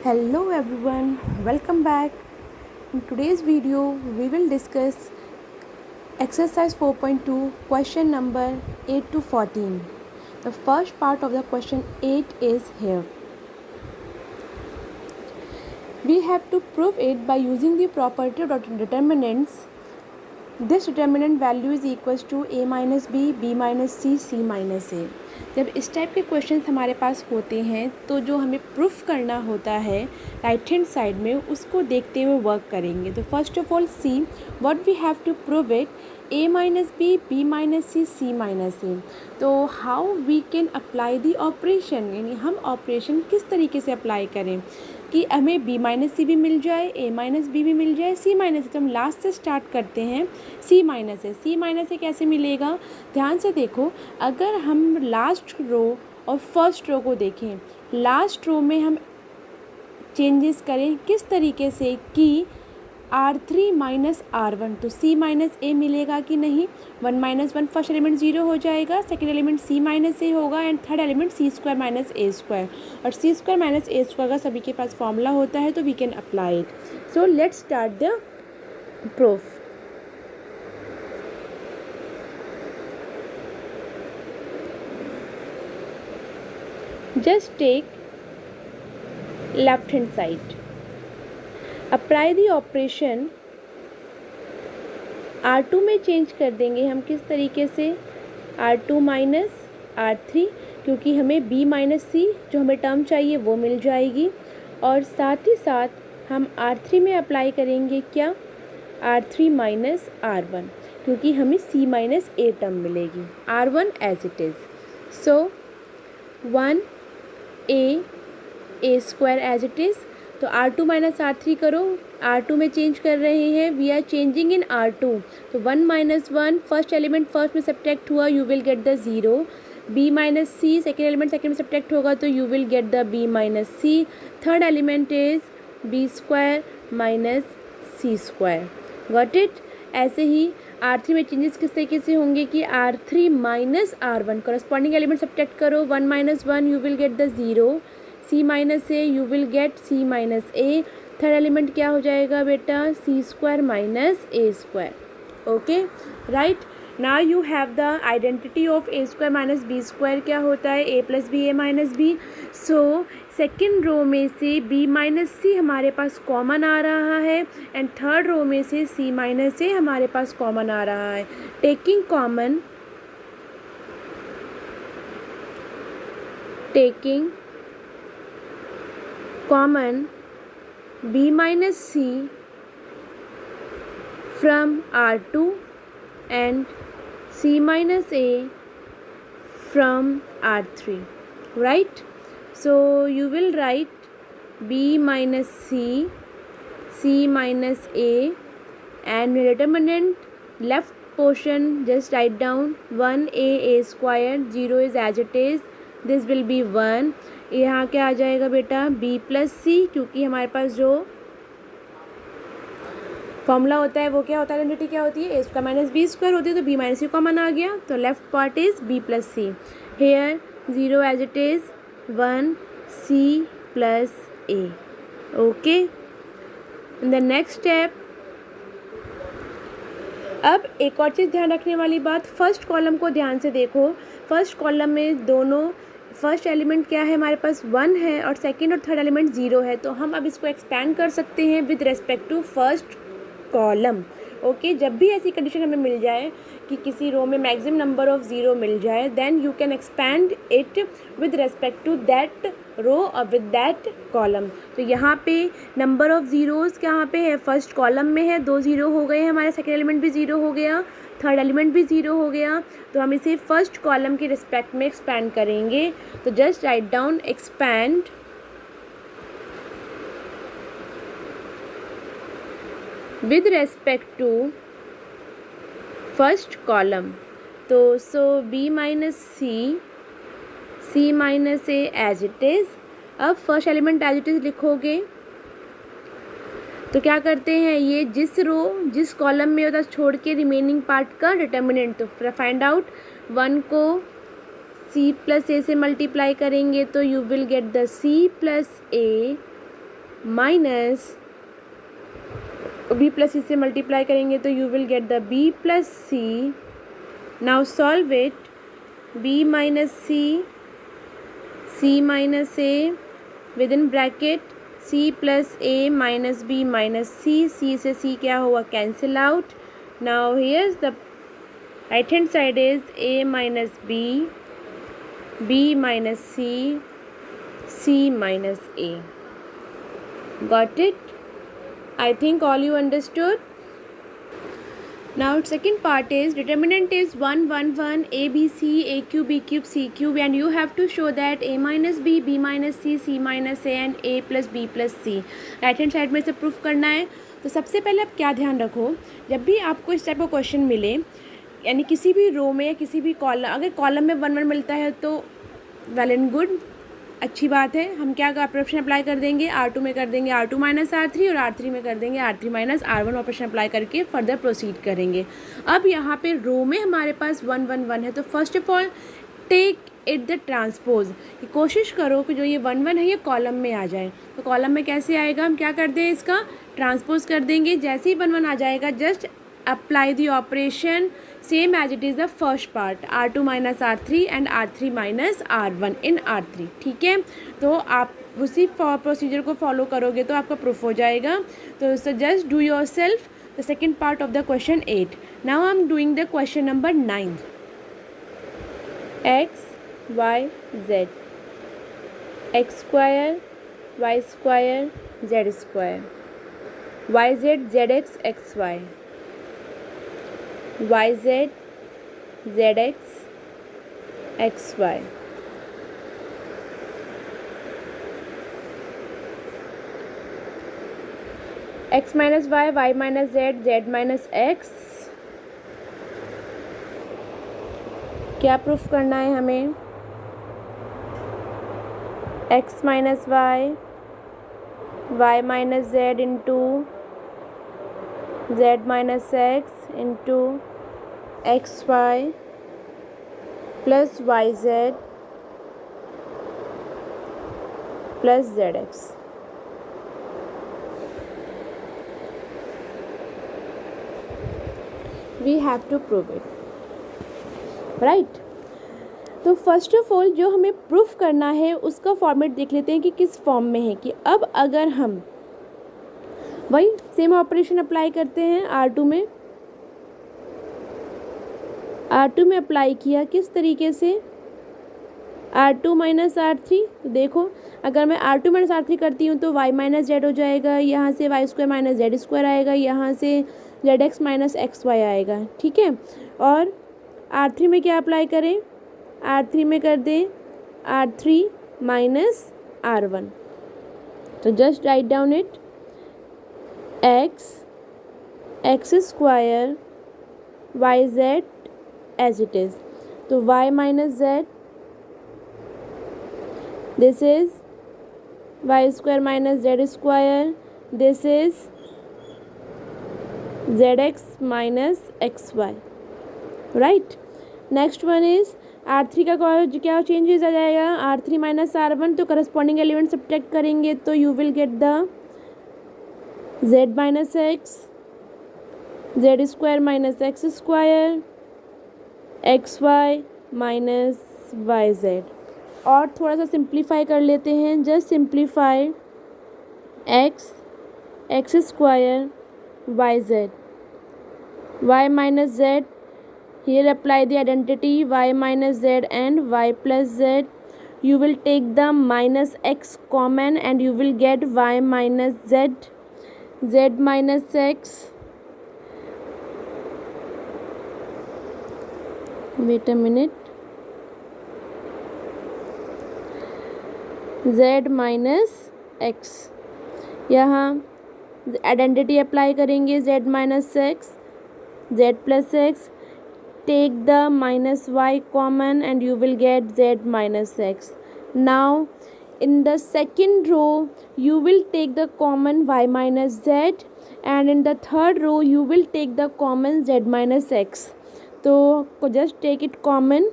Hello everyone, welcome back. In today's video, we will discuss exercise 4.2 question number 8 to 14. The first part of the question 8 is here. We have to prove it by using the property of determinants. This determinant value is equals to a minus b minus c minus a. जब इस type के questions हमारे पास होते हैं तो जो हमें proof करना होता है राइट हैंड साइड में उसको देखते हुए वर्क करेंगे. तो first of all see what we have to prove it a minus B minus C minus A. तो how we can apply the operation, यानी हम ऑपरेशन किस तरीके से अप्लाई करें कि हमें b माइनस सी भी मिल जाए, a माइनस बी भी मिल जाए, c माइनस ए. तो हम लास्ट से स्टार्ट करते हैं c माइनस ए. c माइनस ए कैसे मिलेगा, ध्यान से देखो. अगर हम लास्ट रो और फर्स्ट रो को देखें, लास्ट रो में हम चेंजेस करें किस तरीके से कि R3 माइनस R1, तो C माइनस ए मिलेगा कि नहीं. 1 माइनस 1 फर्स्ट एलिमेंट 0 हो जाएगा, second element C minus A होगा and third element C square minus A square. और C square minus A square का सभी के पास फॉर्मूला होता है, तो we can apply it. So let's start the proof. Just take left hand side. Apply the operation. R2 में change कर देंगे हम किस तरीके से, R2 माइनस R3, क्योंकि हमें B माइनस C जो हमें टर्म चाहिए वो मिल जाएगी. और साथ ही साथ हम R3 में अप्लाई करेंगे क्या, R3 माइनस R1, क्योंकि हमें C माइनस A टर्म मिलेगी. R1 as it is. So 1 A square as it is. तो R2 माइनस R3 करो, R2 में चेंज कर रहे हैं, we are changing in R2. तो 1 माइनस 1 फर्स्ट एलिमेंट फर्स्ट में सब्ट्रैक्ट हुआ, you will get the 0. B minus C second element second में सब्ट्रैक्ट होगा, तो you will get the B minus C. Third element is B square minus C square. Got it. ऐसे ही R3 में changes किस तरीके से होंगे कि R3 minus R1 corresponding element subtract करो, 1 minus 1 you will get the 0. C minus A you will get C minus A. Third element क्या हो जाएगा बेटा, C square minus A square. Okay right. Now you have the identity of A square minus B square. क्या होता है, A plus B A minus B. So second row में से B minus सी हमारे पास कॉमन आ रहा है एंड थर्ड रो में से C माइनस ए हमारे पास कॉमन आ रहा है. Taking common, taking common B minus C from R2 and C minus A from R3, right? So you will write B minus C minus A, and determinant left portion just write down 1a square, 0 is as it is, this will be 1. यहाँ क्या आ जाएगा बेटा, B plus सी, क्योंकि हमारे पास जो formula होता है वो क्या होता है, आइडेंटिटी क्या होती है, A square minus B square होती है. तो B माइनस सी कॉमन आ गया, तो left part is B plus C. Here 0 as it is, 1 C plus A. Okay. In the next step, अब एक और चीज़ ध्यान रखने वाली बात, फर्स्ट कॉलम को ध्यान से देखो. फर्स्ट कॉलम में दोनों फर्स्ट एलिमेंट क्या है हमारे पास, 1 है, और सेकंड और थर्ड एलिमेंट 0 है. तो हम अब इसको एक्सपैंड कर सकते हैं with respect to first column. Okay. जब भी ऐसी कंडीशन हमें मिल जाए कि किसी रो में मैक्सिमम नंबर ऑफ 0 मिल जाए, then you can expand it with respect to that row और विद दैट कॉलम. तो यहाँ पे नंबर ऑफ ज़ीरोज़ कहाँ पे है, फर्स्ट कॉलम में है, 2 0 हो गए हैं हमारे, सेकेंड एलिमेंट भी 0 हो गया, थर्ड एलिमेंट भी 0 हो गया. तो हम इसे फर्स्ट कॉलम के रिस्पेक्ट में एक्सपैंड करेंगे. तो just write down expand with respect to first column. तो so B minus C minus A as it is. अब first element as it is लिखोगे तो क्या करते हैं, ये जिस कॉलम में होता है छोड़ के रिमेनिंग पार्ट का डिटर्मिनेंट. तो फाइंड आउट, 1 को C प्लस A से मल्टीप्लाई करेंगे तो you will get the C plus A minus B plus C से मल्टीप्लाई करेंगे तो you will get the B plus C. Now solve it. B minus C, C minus A, within bracket C plus A minus B minus C. C से C क्या हुआ? Cancel out. Now here's the right hand side is A minus B, B minus C, C minus a. Got it? I think all you understood. Now second part is determinant is 1 1 1 a b c a cube b cube c cube, and you have to show that a minus b, b minus c, c minus a and a plus b plus c. Right hand side में से proof करना है. तो सबसे पहले आप क्या ध्यान रखो, जब भी आपको इस टाइप का क्वेश्चन मिले, यानी किसी भी रो में या किसी भी कॉलम, अगर कॉलम में 1 1 मिलता है तो वेल एंड गुड, अच्छी बात है. हम क्या ऑपरेशन अप्लाई कर देंगे, R2 में कर देंगे R2 माइनस R3 और R3 में कर देंगे R3 minus R1 operation apply करके फर्दर प्रोसीड करेंगे. अब यहाँ पे रो में हमारे पास 1 1 1 है, तो first of all take it the transpose. कोशिश करो कि जो ये 1 1 है ये कॉलम में आ जाए. तो कॉलम में कैसे आएगा, हम क्या कर दें, इसका ट्रांसपोज कर देंगे. जैसे ही 1 1 आ जाएगा just apply the operation same as it is the first part, R2 minus R3 and R3 minus R1 in R3. ठीक है, तो आप उसी प्रोसीजर को फॉलो करोगे तो आपका प्रूफ हो जाएगा. तो just do your self the second part of the question 8. Now I am doing the question number 9. x y z, x square y square z square, y z z x x y, yz zx xy. x minus Y, Y minus z, z minus x. क्या proof करना है हमें? x minus Y, Y minus z into z minus x into x y plus y z plus z x. We have to prove it, right. तो first of all जो हमें proof करना है उसका फॉर्मेट देख लेते हैं कि किस फॉर्म में है. कि अब अगर हम वही सेम ऑपरेशन अप्लाई करते हैं R2 में, R2 में अप्लाई किया किस तरीके से, R2 माइनस R3. तो देखो अगर मैं R2 माइनस R3 करती हूँ तो y माइनस जेड हो जाएगा, यहाँ से y square minus z square आएगा, यहाँ से z x minus x y आएगा. ठीक है, और R3 में क्या अप्लाई करें, R3 में कर दें R3 माइनस R1. तो just write down it, x square y z as it is. तो y minus z, this is y square minus z square, this is z x minus x y, right. Next one is R3 का क्या changes आ जाएगा, R3 minus R1. तो corresponding element subtract करेंगे तो you will get the z minus x, z square minus x square, x y minus Y z. और थोड़ा सा simplify कर लेते हैं, just simplify x square y z, y minus z. Here apply the identity y minus z and y plus z. You will take the minus x common and you will get y minus z, z minus x. Wait a minute. z minus x. यहाँ identity apply करेंगे, z minus x, z plus x. Take the minus y common and you will get z minus x. Now in the second row you will take the common y minus z and in the third row you will take the common z minus x. तो just take it common,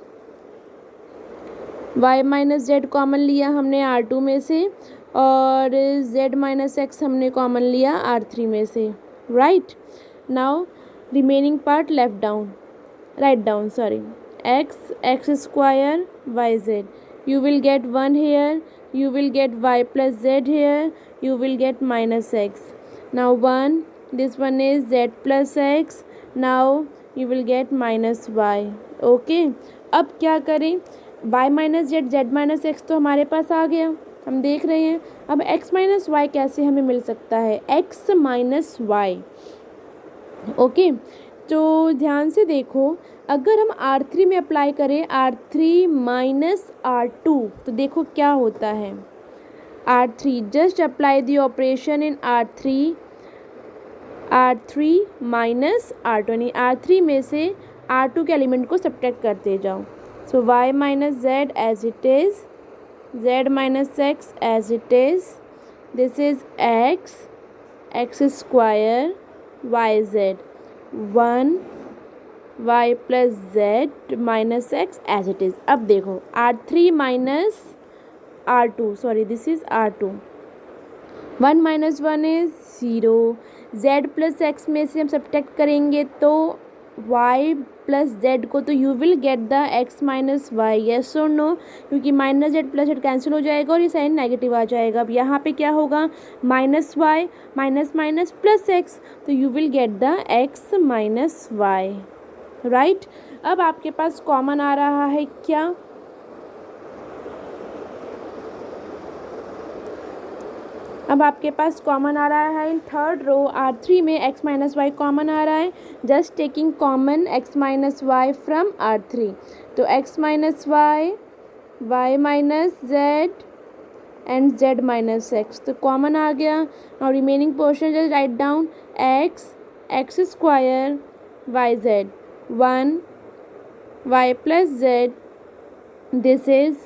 y minus z common लिया हमने R2 में से, और z minus x हमने common लिया R3 में से, right. Now remaining part left down, write down, sorry, x square y z, you will get 1 here, you will get y plus z here, you will get minus x. Now 1, this one is z plus x, now you will get minus y. Okay, अब क्या करें, y minus z, z minus x तो हमारे पास आ गया, हम देख रहे हैं। अब x माइनस वाई कैसे हमें मिल सकता है, x माइनस वाई। ओके, तो ध्यान से देखो, अगर हम R3 में अप्लाई करें R3 माइनस R2 तो देखो क्या होता है। R3, just apply the operation in R3 minus R2, यानी R3 में से R2 के एलिमेंट को सब्ट्रैक्ट करते जाओ। So y minus z as it is, z minus x as it is, this is x square y z, 1 y plus z minus x as it is. अब देखो R3 minus R2, sorry this is R2, 1 minus 1 is 0, z plus x में से हम subtract करेंगे तो y plus z को, तो you will get the x minus y, yes और नो, क्योंकि minus z plus z cancel हो जाएगा और ये साइन नेगेटिव आ जाएगा। अब यहाँ पे क्या होगा, minus Y minus minus plus X, तो you will get the x minus Y, right. अब आपके पास कॉमन आ रहा है क्या, अब आपके पास कॉमन आ रहा है इन थर्ड रो R3 में x माइनस वाई कॉमन आ रहा है, just taking common x minus y from R3, तो x minus y, y minus z and z minus x, तो कॉमन आ गया। और remaining portion just write down x square y z, 1 y plus z, this is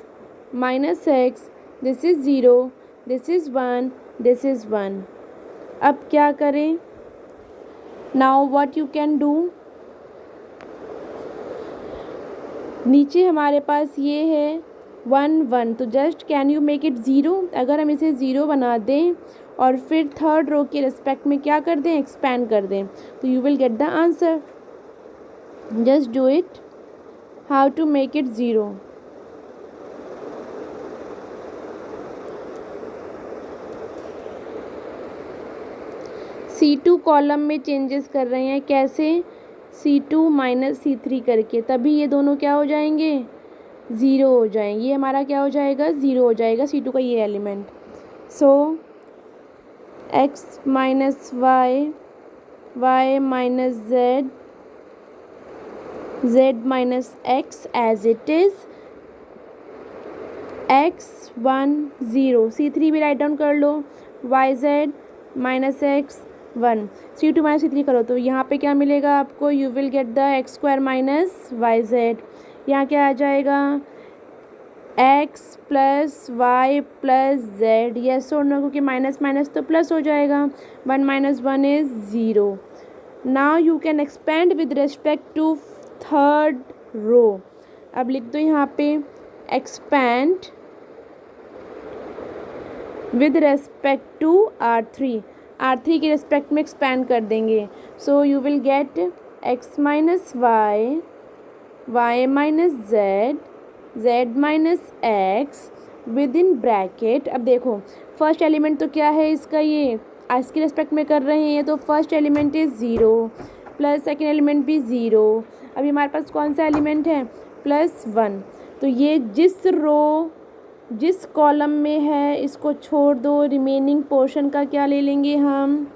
minus x, this is 0, this is 1, this is 1। अब क्या करें, now what you can do, नीचे हमारे पास ये है 1 1, तो just can you make it 0, अगर हम इसे 0 बना दें और फिर थर्ड रो के रिस्पेक्ट में क्या कर दें, एक्सपैंड कर दें, तो you will get the answer. Just do it, how to make it 0। C2 column में चेंजेस कर रहे हैं, कैसे, C2 माइनस C3 करके, तभी ये दोनों क्या हो जाएंगे, 0 हो जाएंगे, ये हमारा क्या हो जाएगा, 0 हो जाएगा C2 का ये element. So x minus Y, Y minus Z, z minus x as it is, x 1 0, C3 भी राइट डाउन कर लो, Y Z minus X 1, C2 minus C3 करो तो यहाँ पे क्या मिलेगा आपको, you will get the X square minus Y Z, यहाँ क्या आ जाएगा, x plus Y plus Z, yes और नो, क्योंकि माइनस माइनस तो प्लस हो जाएगा, 1 minus 1 is 0। Now you can expand with respect to third row, अब लिख दो यहाँ पे expand with respect to R3 के रिस्पेक्ट में एक्सपैंड कर देंगे, so you will get x minus Y, Y minus z, z minus x within bracket. अब देखो फर्स्ट एलिमेंट तो क्या है इसका, ये x के रिस्पेक्ट में कर रहे हैं, तो first element is 0 plus second element भी 0, अभी हमारे पास कौन सा एलिमेंट है, प्लस 1, तो ये जिस कॉलम में है इसको छोड़ दो, रिमेनिंग पोर्शन का क्या ले लेंगे हम,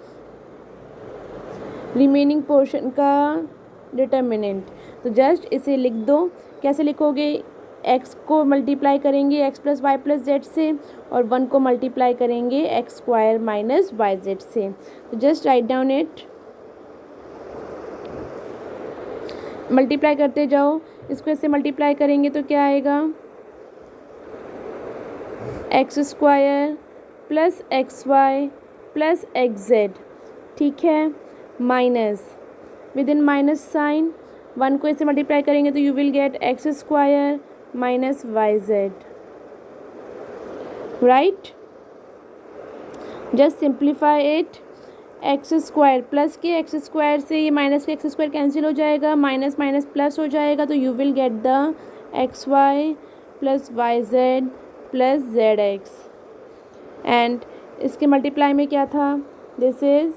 रिमेनिंग पोर्शन का डिटर्मिनेंट, तो जस्ट इसे लिख दो, कैसे लिखोगे, x को मल्टीप्लाई करेंगे x plus Y plus z से और 1 को मल्टीप्लाई करेंगे x square minus Y z से, तो just write down it, multiply करते जाओ, इसको ऐसे मल्टीप्लाई करेंगे तो क्या आएगा, x square plus x y plus x z, ठीक है, minus within minus sign, 1 को ऐसे मल्टीप्लाई करेंगे तो you will get x square minus Y z, right. Just simplify it, x square plus के एक्स स्क्वायर से ये minus के एक्स स्क्वायर कैंसिल हो जाएगा, माइनस माइनस प्लस हो जाएगा, तो you will get the x y plus y z plus z x. And इसके मल्टीप्लाई में क्या था, this is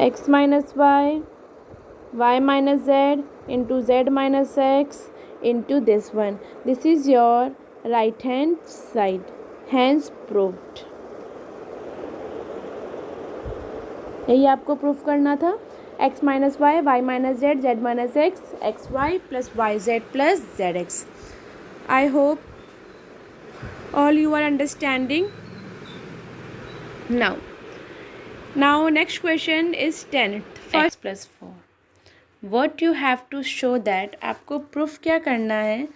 x minus y minus z into z minus x into this one. This is your right hand side, hence proved. यही आपको proof करना था, x minus y, y minus z, z minus x, x y plus y z plus z x. I hope all you are understanding now. Now next question is 10. First plus 4. What you have to show that, आपको proof क्या करना है,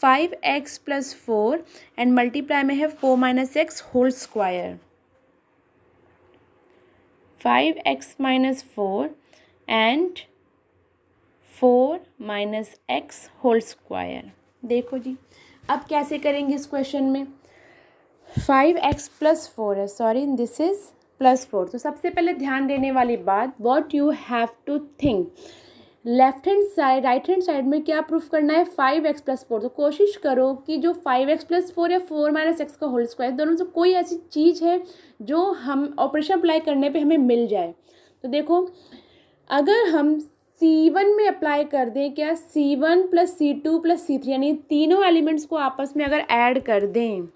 5x plus 4 and multiply में है 4 minus x whole square, 5x minus 4 and 4 minus x whole square. देखो जी अब कैसे करेंगे इस क्वेश्चन में, 5x plus 4 है, सॉरी दिस इज +4। तो सबसे पहले ध्यान देने वाली बात, what you have to think, left hand side right hand side में क्या प्रूफ करना है, 5x plus 4। तो कोशिश करो कि जो 5x plus 4 या 4 minus x का होल स्क्वायर, दोनों से कोई ऐसी चीज़ है जो हम ऑपरेशन अप्लाई करने पे हमें मिल जाए। तो देखो अगर हम C1 में अप्लाई कर दें, क्या C1 + C2 + C3 यानी तीनों एलिमेंट्स को आपस में अगर ऐड कर दें,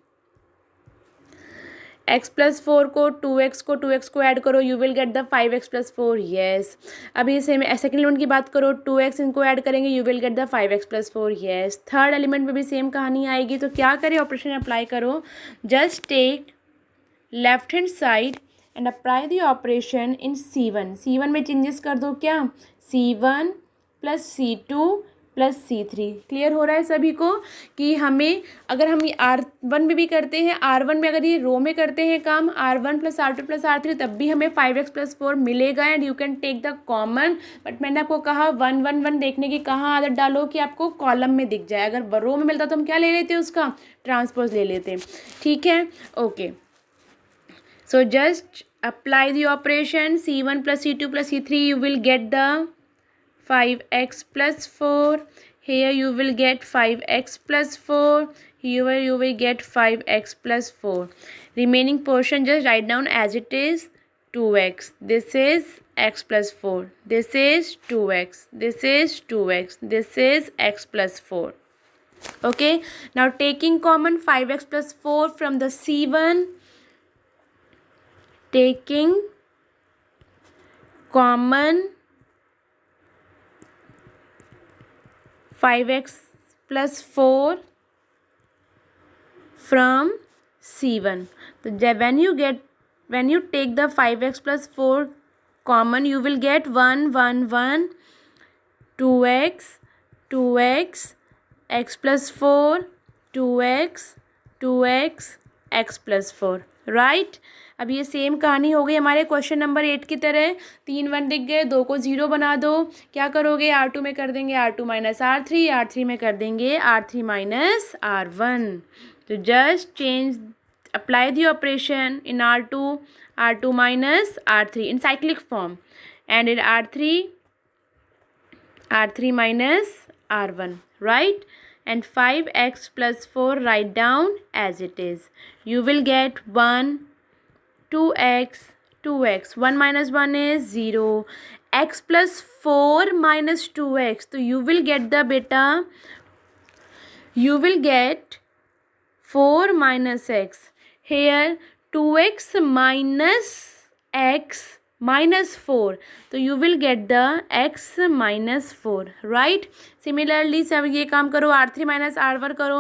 x plus 4 को 2x को ऐड करो, you will get the 5x plus 4, yes. अभी सेम सेकेंड एलिमेंट की बात करो, 2x इनको ऐड करेंगे, you will get the 5x plus 4, yes. Third element में भी सेम कहानी आएगी। तो क्या करें, ऑपरेशन अप्लाई करो, just take left hand side and apply the operation in C1 में चेंजेस कर दो, क्या C1 + C2 + C3। क्लियर हो रहा है सभी को कि हमें अगर हम R1 में भी करते हैं, R1 में अगर ये रो में करते हैं काम, R1 + R2 + R3, तब भी हमें 5x plus 4 मिलेगा and you can take the common. But मैंने आपको कहा 1 1 1 देखने की कहाँ आदत डालो कि आपको कॉलम में दिख जाए, अगर रो में मिलता तो हम क्या ले लेते, उसका ट्रांसपोज ले लेते। ठीक है, okay. So just apply the operation C1 + C2 + C3, you will get the 5x plus 4, here you will get 5x plus 4, here you will get 5x plus 4. Remaining portion just write down as it is, 2x, this is x plus 4, this is 2x, this is 2x, this is x plus 4. Okay, now taking common 5x plus 4 from the C1, taking common 5x plus 4 from C1. So when you take the 5x plus 4 common, you will get 1 1 1, 2x 2x, x plus 4, 2x 2x, x plus 4, right. अब ये same कहानी हो गई हमारे question number 8 की तरह, 3 1 दिख गए, 2 को 0 बना दो। क्या करोगे, R2 में कर देंगे R2 - R3, R3 में कर देंगे R3 - R1। तो just change apply the operation in R2 - R3 in cyclic form and in R3 - R1, right? And 5x plus 4 write down as it is. You will get 1 2x 2x, 1 minus 1 is 0, x plus 4 minus 2x, तो you will get the beta, you will get 4 minus x, here 2x minus x minus 4, तो you will get the x minus 4, right? Similarly सब ये काम करो, R3 minus R1 करो,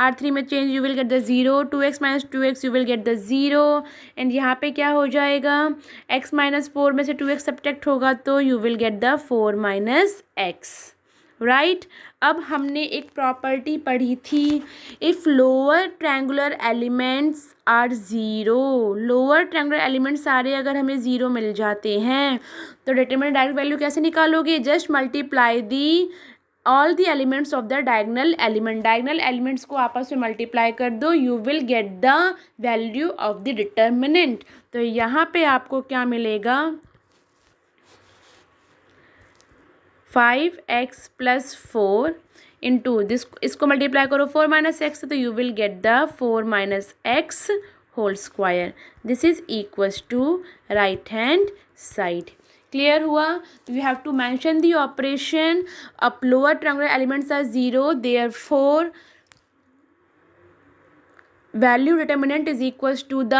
R3 में change, you will get the 0, 2x minus 2x, you will get the 0, and यहाँ पे क्या हो जाएगा, x minus 4 में से 2x सब्ट्रैक्ट होगा तो you will get the 4 minus x, right. अब हमने एक प्रॉपर्टी पढ़ी थी, if lower triangular elements are zero, lower triangular elements सारे अगर हमें ज़ीरो मिल जाते हैं तो डिटरमिनेंट डायरेक्ट वैल्यू कैसे निकालोगे, just multiply the all the elements of the diagonal element, diagonal elements को आपस में मल्टीप्लाई कर दो, you will get the value of the determinant. तो यहाँ पे आपको क्या मिलेगा, 5x + 4 इंटू दिस, इसको मल्टीप्लाई करो 4 - x, तो you will get the 4 - x whole square. This is equals to right hand side. Clear हुआ? You have to mention the operation of lower triangular elements are 0, therefore value determinant is equals to the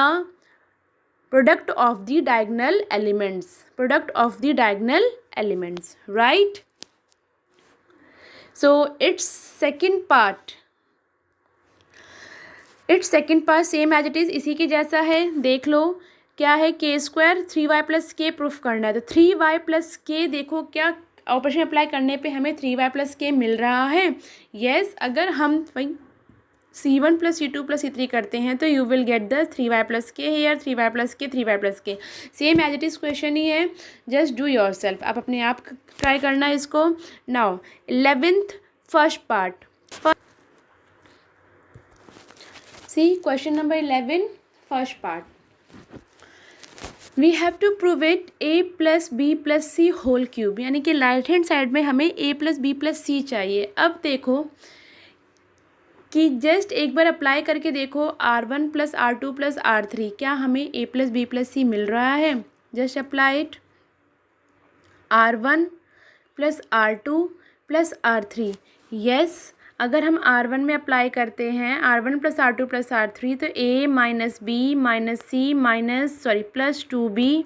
product of the diagonal elements, product of the diagonal elements, right? So its second part same as it is, इसी के जैसा है। देख लो क्या है, k² 3y + k proof करना है। तो 3y + k देखो क्या ऑपरेशन अप्लाई करने पे हमें 3y + k मिल रहा है। यस, अगर हम वही C1 + C2 + C3 करते हैं तो you will get the 3y + k here, 3y + k, 3y + k, same as it is question ही है, जस्ट डू योर सेल्फ, आप अपने आप ट्राई करना है इसको। Now 11th first part, see question number 11 first part, we have to prove it a + b + c whole cube, यानी कि राइट हैंड साइड में हमें a + b + c चाहिए। अब देखो कि जस्ट एक बार अप्लाई करके देखो R1 + R2 + R3, क्या हमें a + b + c मिल रहा है? Just apply it, R1 + R2 + R3। Yes, अगर हम R1 में अप्लाई करते हैं R1 + R2 + R3, तो a - b - c + 2b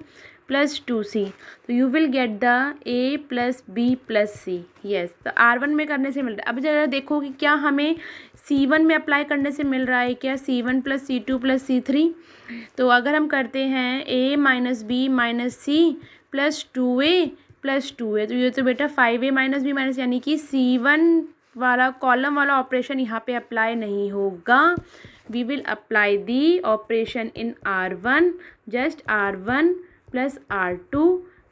+ 2c, तो you will get the a + b + c। Yes, तो R1 में करने से मिल रहा है। अब जरा देखो कि क्या हमें C1 में अप्लाई करने से मिल रहा है क्या, C1 + C2 + C3। तो अगर हम करते हैं a - b - c + 2a + 2a, तो ये तो बेटा 5a - b - यानी कि C1 वाला कॉलम वाला ऑपरेशन यहाँ पे अप्लाई नहीं होगा। We will apply the operation in R1, just R1 + R2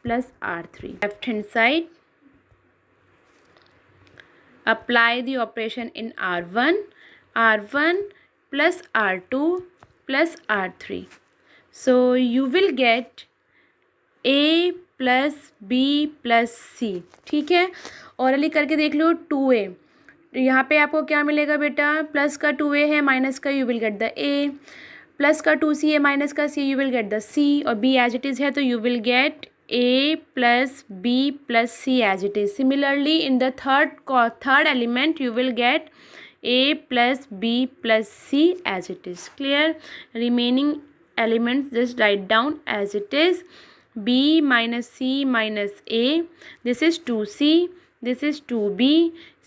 + R3, left hand side, apply the operation in R1 + R2 + R3, so you will get a + b + c। ठीक है, orally करके देख लो 2a, तो यहाँ पे आपको क्या मिलेगा बेटा, प्लस का 2a है, माइनस का you will get the a, plus का 2c है, माइनस का c, you will get the c, और b एज इट इज़ है तो you will gate a + b + c as it is. Similarly, in the third element, you will get a + b + c as it is. Clear? Remaining elements just write down as it is. b - c - a. This is 2c. This is 2b.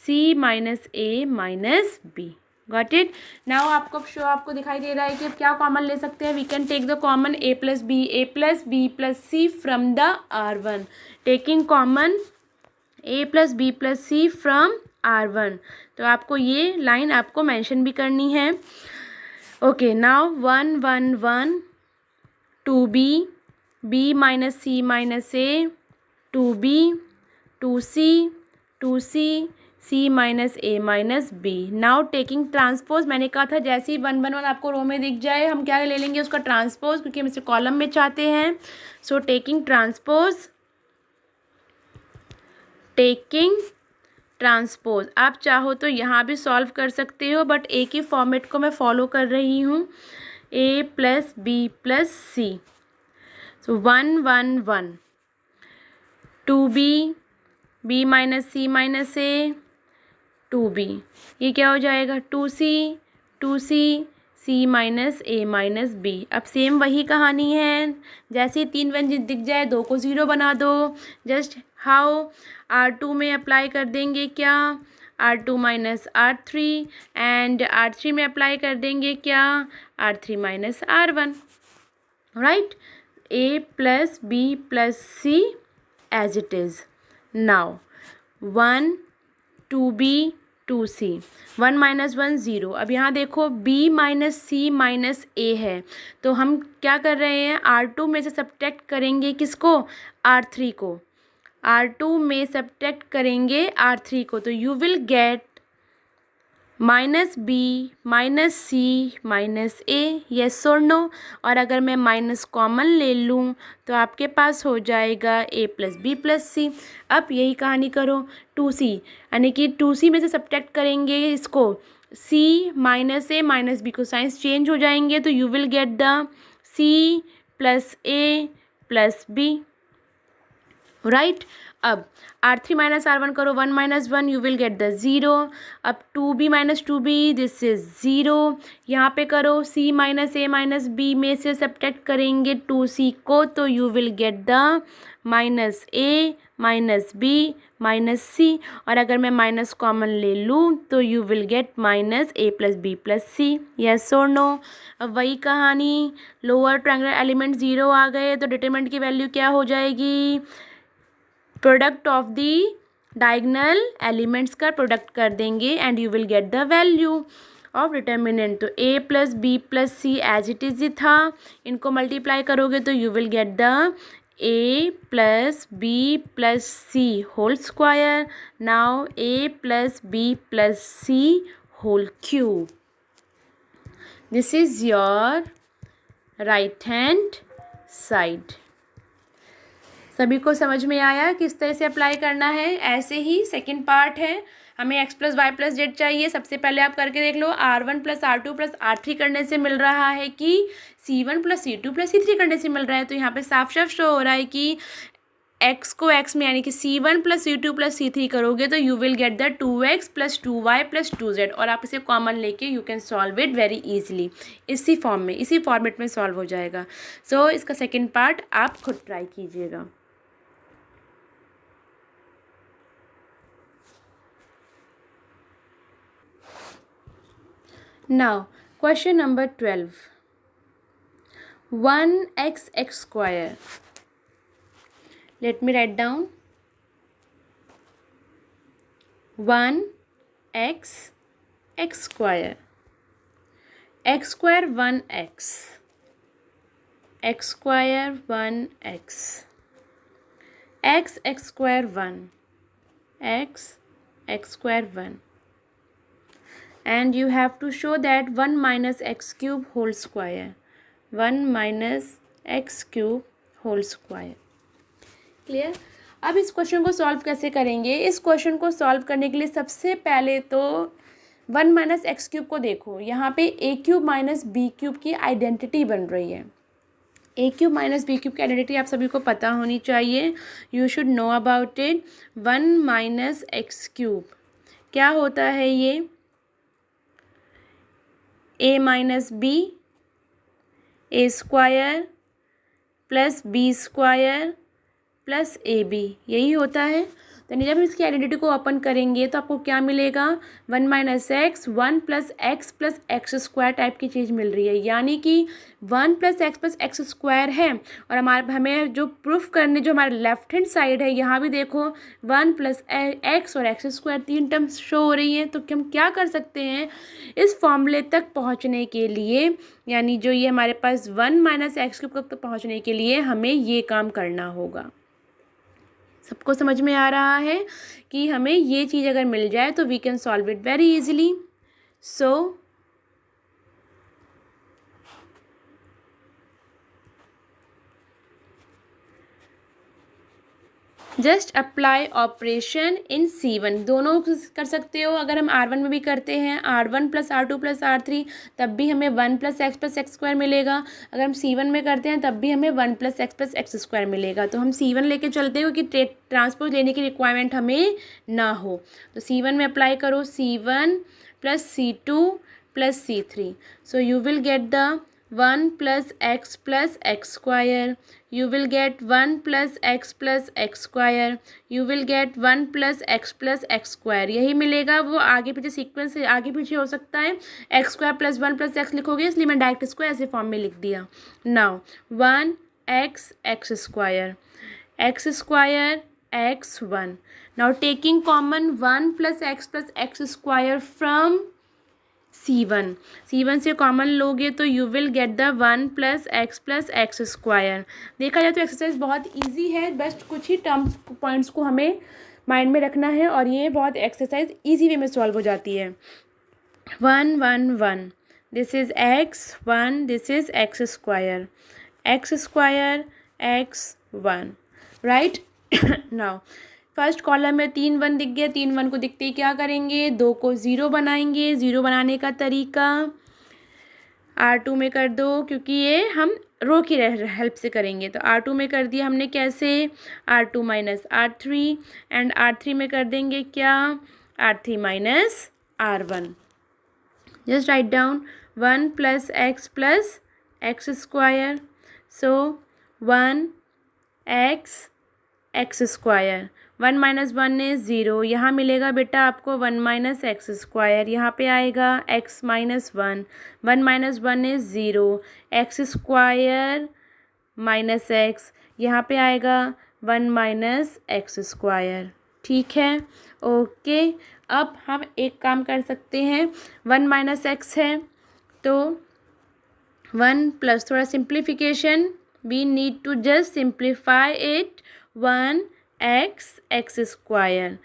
c - a - b. Got it? Now आपको दिखाई दे रहा है कि अब क्या common ले सकते हैं। We can take the common a + b + c from the R1, taking common a + b + c from R1। तो आपको ये लाइन आपको मेंशन भी करनी है। Okay, now 1 1 1 2b, b - c - a, 2b, 2c, 2c, c - a - b। Now taking transpose, मैंने कहा था जैसे ही 1 1 1 आपको रो में दिख जाए हम क्या ले लेंगे उसका ट्रांसपोज, क्योंकि हम इसे कॉलम में चाहते हैं। सो टेकिंग ट्रांसपोज, आप चाहो तो यहाँ भी सॉल्व कर सकते हो, बट एक ही फॉर्मेट को मैं फॉलो कर रही हूँ, a + b + c। So 1 1 1 2b, b - c - a, 2b, ये क्या हो जाएगा 2c, 2c, c - a - b। अब सेम वही कहानी है, जैसे ही 3 व्यंजन दिख जाए 2 को 0 बना दो। जस्ट हाउ, R2 में अप्लाई कर देंगे क्या, R2 - R3, एंड R3 में अप्लाई कर देंगे क्या, R3 - R1, right. a + b + c as it is. Now 1 2b 2c, 1 - 1 0। अब यहाँ देखो b - c - a है, तो हम क्या कर रहे हैं, R2 में से सब्ट्रैक्ट करेंगे किसको, R3 को। R2 में सब्ट्रैक्ट करेंगे R3 को, तो you will get minus B minus C minus a, yes और नो। और अगर मैं माइनस कॉमन ले लूँ तो आपके पास हो जाएगा ए प्लस बी प्लस सी। अब यही कहानी करो 2c, यानी कि 2c में से सब्ट्रैक्ट करेंगे इसको c minus a minus b को साइंस चेंज हो जाएंगे, तो you will get the c plus a plus b, right. अब R3 माइनस R1 करो, 1 minus 1 you will get the zero. अब 2b minus 2b this is zero. यहाँ पे करो c minus a minus b में से सब्ट्रैक्ट करेंगे 2c को, तो you will get the minus a minus b minus c। और अगर मैं माइनस कॉमन ले लूँ तो you will get minus a plus B plus c, yes और नो। अब वही कहानी, लोअर ट्रायंगुलर एलिमेंट ज़ीरो आ गए तो डिटरमिनेंट की वैल्यू क्या हो जाएगी, product of the diagonal elements का प्रोडक्ट कर देंगे and you will get the value of determinant. तो a plus B plus C as it is ही था, इनको मल्टीप्लाई करोगे तो you will get the a plus B plus C whole square, now a plus B plus C whole cube. This is your right hand side. सभी को समझ में आया किस तरह से अप्लाई करना है। ऐसे ही सेकंड पार्ट है, हमें x plus Y plus z चाहिए। सबसे पहले आप करके देख लो, R1 plus R2 plus R3 करने से मिल रहा है कि C1 plus C2 plus C3 करने से मिल रहा है। तो यहाँ पे साफ साफ शो हो रहा है कि x को x में यानी कि C1 plus C2 plus C3 करोगे तो you will get the 2x plus 2y plus 2z, और आप इसे कॉमन लेके you can solve it very easily. इसी फॉर्म में, इसी फॉर्मेट में सॉल्व हो जाएगा। सो इसका सेकेंड पार्ट आप खुद ट्राई कीजिएगा। Now, question number 12. 1x x square. Let me write down. 1x x square. X square 1x. X square 1x. X square 1. X square 1. And you have to show that 1 minus x cube whole square, 1 minus x cube whole square। Clear. अब इस question को solve कैसे करेंगे, इस question को solve करने के लिए सबसे पहले तो 1 माइनस एक्स क्यूब को देखो, यहाँ पे a cube minus b cube की आइडेंटिटी बन रही है। A cube minus b cube की आइडेंटिटी आप सभी को पता होनी चाहिए, you should know about it. 1 minus x cube क्या होता है, ये a minus b a square plus b square plus a b, यही होता है। तो जब हम इसकी आइडेंटिटी को ओपन करेंगे तो आपको क्या मिलेगा, 1 minus X 1 plus x square type की चीज़ मिल रही है, यानी कि 1 प्लस एक्स स्क्वायर है। और हमें जो प्रूफ करने, जो हमारे लेफ्ट हैंड साइड है, यहाँ भी देखो 1 प्लस एक्स और एक्स स्क्वायर 3 टर्म्स शो हो रही हैं। तो हम क्या कर सकते हैं, इस फॉर्मूले तक पहुँचने के लिए, यानी जो ये हमारे पास 1 माइनस एक्स क्यूब तक पहुँचने के लिए हमें ये काम करना होगा। सबको समझ में आ रहा है कि हमें ये चीज़ अगर मिल जाए तो we can solve it very easily. So just apply operation in C1, दोनों कर सकते हो। अगर हम R1 में भी करते हैं, R1 plus R2 plus R3, तब भी हमें 1 प्लस एक्स स्क्वायर मिलेगा। अगर हम C1 में करते हैं तब भी हमें 1 प्लस एक्स स्क्वायर मिलेगा। तो हम C1 लेके चलते हैं क्योंकि ट्रांसपोज लेने की रिक्वायरमेंट हमें ना हो। तो C1 में अप्लाई करो, C1 plus C2 plus C3, so you will get the 1 plus x square, you will get 1 plus x square, you will get 1 plus x square, यही मिलेगा। वो आगे पीछे सीक्वेंस आगे पीछे हो सकता है, x square plus 1 plus x लिखोगे, इसलिए मैं डायरेक्ट इसको ऐसे फॉर्म में लिख दिया। Now 1 x square x1, now taking common 1 plus x square from C1, C1 से कॉमन लोगे तो you will get the 1 plus x square. देखा जाए तो एक्सरसाइज बहुत इजी है, बस कुछ ही टर्म्स पॉइंट्स को हमें माइंड में रखना है और ये बहुत एक्सरसाइज इजी वे में सॉल्व हो जाती है। 1 1 1, this is x1, this is x square x1, right. Now first column में 3 1 दिख गया, 3 1 को दिखते ही क्या करेंगे, 2 को 0 बनाएंगे। 0 बनाने का तरीका R2 में कर दो, क्योंकि ये हम रो की हेल्प से करेंगे। तो R2 में कर दिया हमने, कैसे, R2 minus R3, and R3 में कर देंगे क्या, R3 minus R1। Just write down 1 plus x square, so 1 x square. 1 minus 1 is 0, यहाँ मिलेगा बेटा आपको 1 माइनस एक्स स्क्वायर, यहाँ पे आएगा x minus 1, 1 minus 1 is 0, x square minus x, यहाँ पे आएगा 1 माइनस एक्स स्क्वायर। ठीक है, ओके। अब हम एक काम कर सकते हैं, 1 माइनस एक्स है तो 1 प्लस, थोड़ा simplification, we need to just simplify it, 1 x square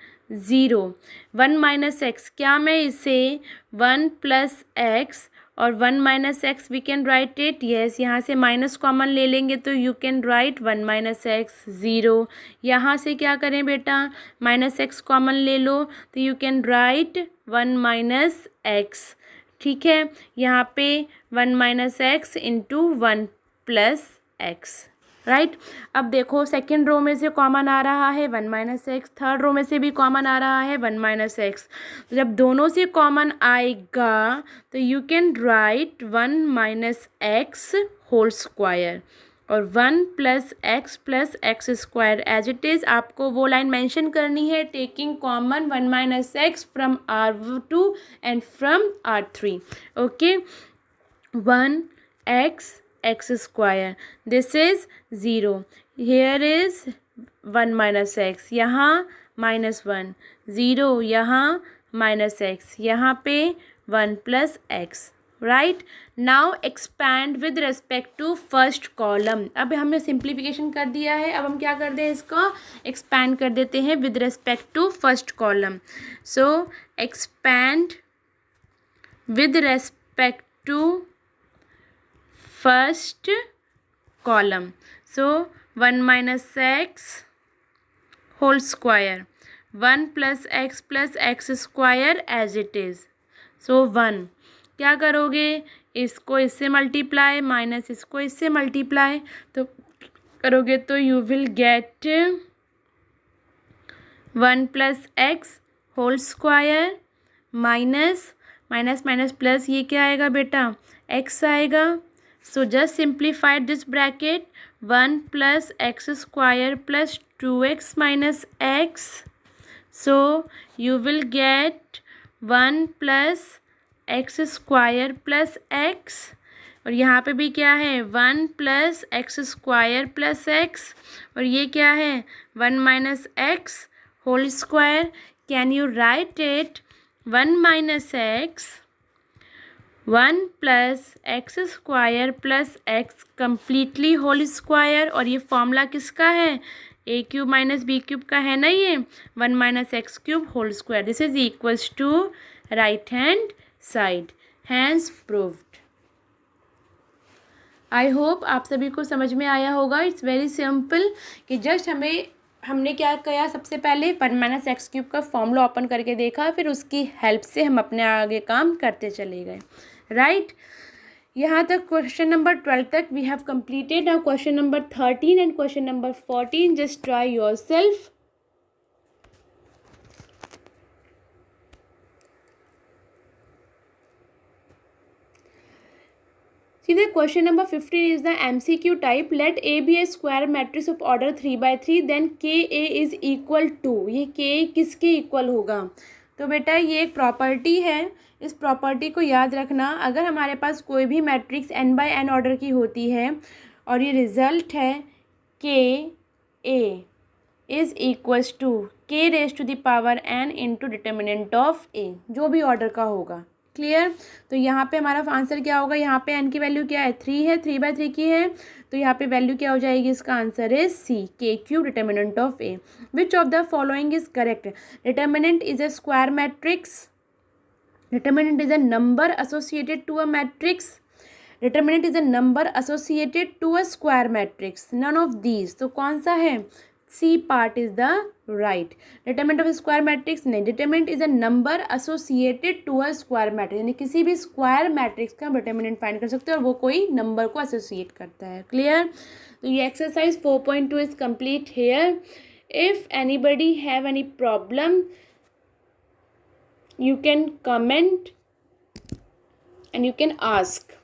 0, 1 minus x, क्या मैं इसे 1 प्लस एक्स और 1 minus x we can write it, yes, यहाँ से माइनस कॉमन ले लेंगे तो you can write 1 minus x 0। यहाँ से क्या करें बेटा, माइनस एक्स कॉमन ले लो तो you can write 1 minus x. ठीक है, यहाँ पे 1 minus x into 1 plus x, right. अब देखो सेकेंड रो में से कॉमन आ रहा है 1 माइनस एक्स, थर्ड रो में से भी कॉमन आ रहा है 1 माइनस एक्स। तो जब दोनों से कॉमन आएगा तो you can write 1 minus x whole square और 1 plus x square as it is. आपको वो लाइन मेंशन करनी है, taking common 1 minus x from R2 and from R3, okay. 1 x square, this is 0, here is 1 minus x, यहाँ minus 1, 0, यहाँ minus x, यहाँ पे 1 plus x, right. Now expand with respect to first column. अब हमने simplification कर दिया है, अब हम क्या कर दें, इसको एक्सपैंड कर देते हैं with respect to first column. So expand with respect to first column, so 1 minus x whole square, 1 plus x square as it is, so 1। क्या करोगे, इसको इससे मल्टीप्लाई माइनस इसको इससे मल्टीप्लाई तो करोगे तो you will get 1 plus x whole square minus minus minus plus, ये क्या आएगा बेटा, एक्स आएगा। So just simplify this bracket, 1 plus x square plus 2x minus x. So you will get 1 plus x square plus x. और यहाँ पे भी क्या है, 1 plus x square plus x, और ये क्या है 1 minus x whole square. Can you write it 1 minus x 1 plus x square plus x completely whole square, और ये फॉर्मूला किसका है, a cube minus b cube का है ना, ये 1 minus x cube whole square, this is equals to right hand side, hence proved. I hope आप सभी को समझ में आया होगा। इट्स वेरी सिंपल कि जस्ट हमने क्या किया, सबसे पहले 1 माइनस एक्स क्यूब का फॉर्मूला ओपन करके देखा, फिर उसकी हेल्प से हम अपने आगे काम करते चले गए, राइट। यहाँ तक क्वेश्चन नंबर 12 तक we have completed. Now question number 13 and question number 14, just try yourself. See, the question number 15 is the MCQ type. Let A be a square matrix of order 3/3, then KA is equal to, ये KA किसके equal होगा। तो बेटा ये एक property है, इस property को याद रखना। अगर हमारे पास कोई भी मैट्रिक्स n/n ऑर्डर की होती है और ये रिजल्ट है KA is equals to K raise to the power n into determinant of A, जो भी ऑर्डर का होगा, क्लियर। तो यहाँ पे हमारा आंसर क्या होगा, यहाँ पे n की वैल्यू क्या है 3 है, 3/3 की है, तो यहाँ पे वैल्यू क्या हो जाएगी, इसका answer is C, k³ determinant of A. Which of the following is correct. Determinant is a square matrix, determinant is a number associated to a matrix, determinant is a number associated to a square matrix, none of these, तो कौन सा है, C part is the right. Determinant of square matrix नहीं, determinant is a number associated to a square matrix, यानी किसी भी square matrix का determinant find कर सकते हैं और वो कोई नंबर को एसोसिएट करता है। क्लियर। तो ये exercise 4.2 is complete here. If anybody have any problem you can comment and you can ask.